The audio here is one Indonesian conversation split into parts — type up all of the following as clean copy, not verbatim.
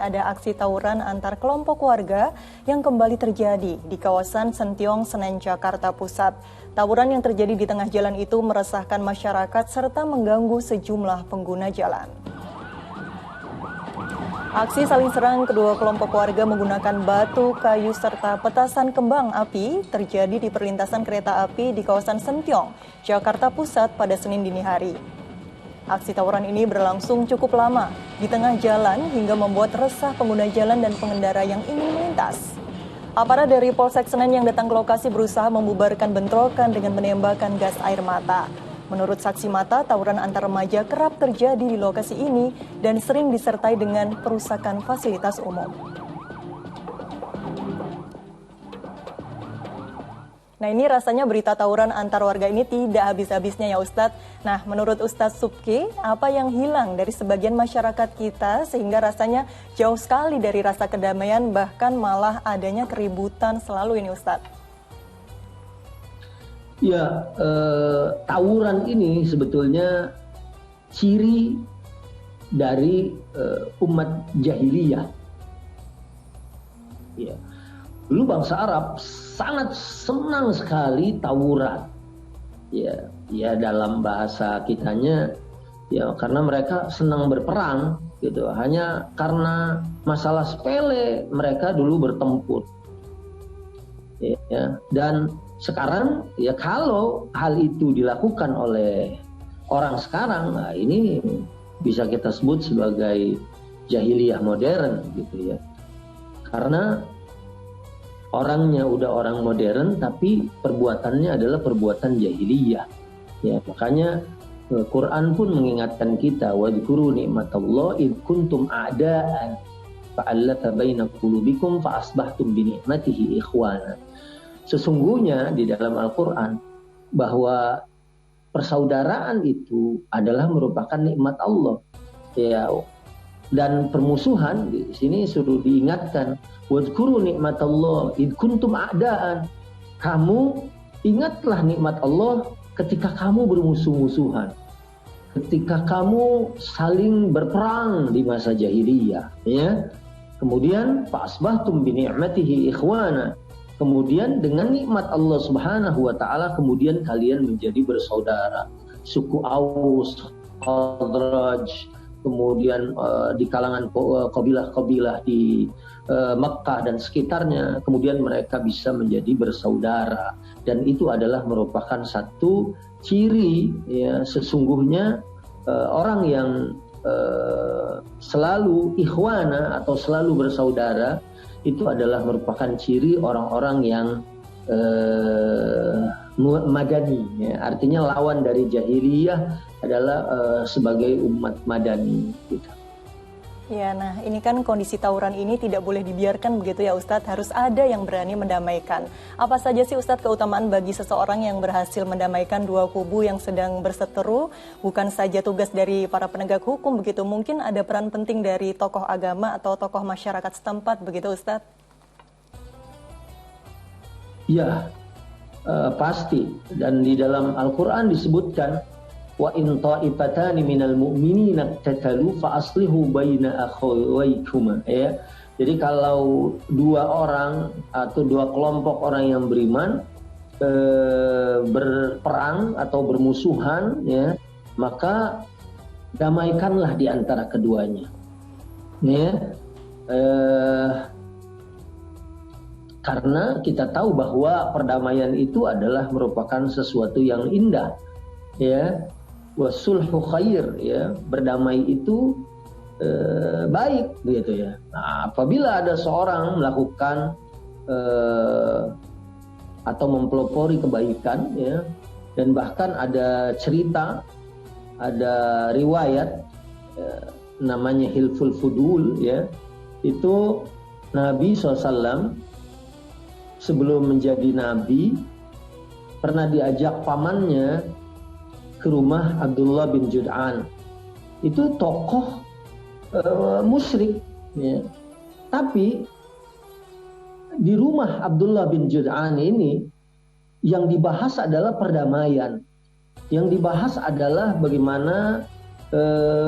Ada aksi tawuran antar kelompok warga yang kembali terjadi di kawasan Sentiong, Senen, Jakarta Pusat. Tawuran yang terjadi di tengah jalan itu meresahkan masyarakat serta mengganggu sejumlah pengguna jalan. Aksi saling serang kedua kelompok warga menggunakan batu, kayu, serta petasan kembang api terjadi di perlintasan kereta api di kawasan Sentiong, Jakarta Pusat pada Senin dini hari. Aksi tawuran ini berlangsung cukup lama di tengah jalan hingga membuat resah pengguna jalan dan pengendara yang ingin melintas. Aparat dari Polsek Senen yang datang ke lokasi berusaha membubarkan bentrokan dengan menembakkan gas air mata. Menurut saksi mata, tawuran antar remaja kerap terjadi di lokasi ini dan sering disertai dengan perusakan fasilitas umum. Nah, ini rasanya berita tawuran antar warga ini tidak habis-habisnya ya Ustadz. Nah, menurut Ustadz Subki, apa yang hilang dari sebagian masyarakat kita sehingga rasanya jauh sekali dari rasa kedamaian, bahkan malah adanya keributan selalu ini Ustadz? Ya, tawuran ini sebetulnya ciri dari umat jahiliyah. Ya. Dulu bangsa Arab sangat senang sekali tawuran. Ya dalam bahasa kitanya ya karena mereka senang berperang gitu. Hanya karena masalah sepele mereka dulu bertempur. Ya, dan sekarang ya kalau hal itu dilakukan oleh orang sekarang, nah ini bisa kita sebut sebagai jahiliyah modern gitu ya. Karena orangnya udah orang modern tapi perbuatannya adalah perbuatan jahiliyah. Ya, makanya Quran pun mengingatkan kita wadhkuru nikmatallah id kuntum a'daan fa'allafa baina qulubikum fa asbahtum bi ni'matihi ikhwana. Sesungguhnya di dalam Al-Qur'an bahwa persaudaraan itu adalah merupakan nikmat Allah. Ya, dan permusuhan di sini suruh diingatkan wadhkuru nikmatallah id kuntum a'daan. Kamu ingatlah nikmat Allah ketika kamu bermusuh-musuhan, ketika kamu saling berperang di masa jahiliyah, ya. Kemudian fa'asbahtum bi ni'matihi ikhwana. Kemudian dengan nikmat Allah Subhanahu wa taala kemudian kalian menjadi bersaudara. Suku Aus, Khadraj, kemudian di kalangan kabilah-kabilah di Mekah dan sekitarnya, kemudian mereka bisa menjadi bersaudara, dan itu adalah merupakan satu ciri ya sesungguhnya orang yang selalu ikhwana atau selalu bersaudara itu adalah merupakan ciri orang-orang yang madani, ya. Artinya lawan dari jahiliyah adalah sebagai umat madani gitu. Ya, nah ini kan kondisi tawuran ini tidak boleh dibiarkan begitu ya Ustadz, harus ada yang berani mendamaikan. Apa saja sih Ustadz keutamaan bagi seseorang yang berhasil mendamaikan dua kubu yang sedang berseteru? Bukan saja tugas dari para penegak hukum begitu, mungkin ada peran penting dari tokoh agama atau tokoh masyarakat setempat begitu Ustadz? Ya, pasti. Dan di dalam Al-Quran disebutkan wa in ta'ifatani minal mu'minina tatalu fa aslihu baina akhawaykum, ya. Jadi kalau dua orang atau dua kelompok orang yang beriman berperang atau bermusuhan, ya, maka damaikanlah di antara keduanya, ya. Karena kita tahu bahwa perdamaian itu adalah merupakan sesuatu yang indah, ya. Wasulhu khair, ya, berdamai itu baik gitu ya. Nah, apabila ada seorang melakukan atau mempelopori kebaikan, ya, dan bahkan ada cerita, ada riwayat namanya Hilful Fudul, ya, itu Nabi SAW sebelum menjadi nabi pernah diajak pamannya ke rumah Abdullah bin Jud'an. Itu tokoh musyrik, ya. Tapi di rumah Abdullah bin Jud'an ini yang dibahas adalah perdamaian. Yang dibahas adalah bagaimana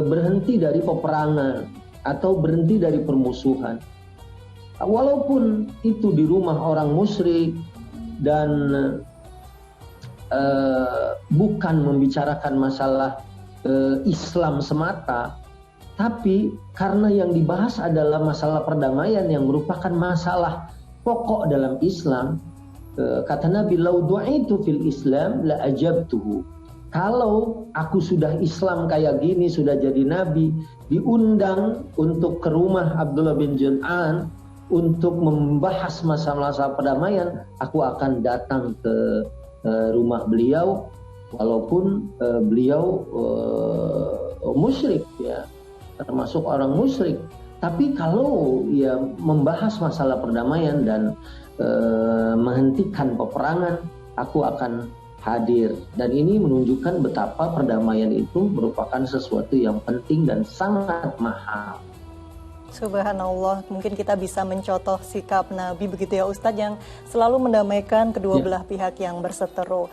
berhenti dari peperangan, atau berhenti dari permusuhan. Walaupun itu di rumah orang musyrik dan bukan membicarakan masalah Islam semata, tapi karena yang dibahas adalah masalah perdamaian yang merupakan masalah pokok dalam Islam, kata Nabi, "Lau du'itu fil Islam la ajabtuhu." Kalau aku sudah Islam kayak gini, sudah jadi nabi, diundang untuk ke rumah Abdullah bin Jud'an untuk membahas masalah-masalah perdamaian, aku akan datang ke rumah beliau walaupun beliau musyrik, ya, termasuk orang musyrik. Tapi kalau ya membahas masalah perdamaian dan menghentikan peperangan, aku akan hadir. Dan ini menunjukkan betapa perdamaian itu merupakan sesuatu yang penting dan sangat mahal. Subhanallah, mungkin kita bisa mencontoh sikap Nabi begitu ya Ustadz, yang selalu mendamaikan kedua belah pihak yang berseteru.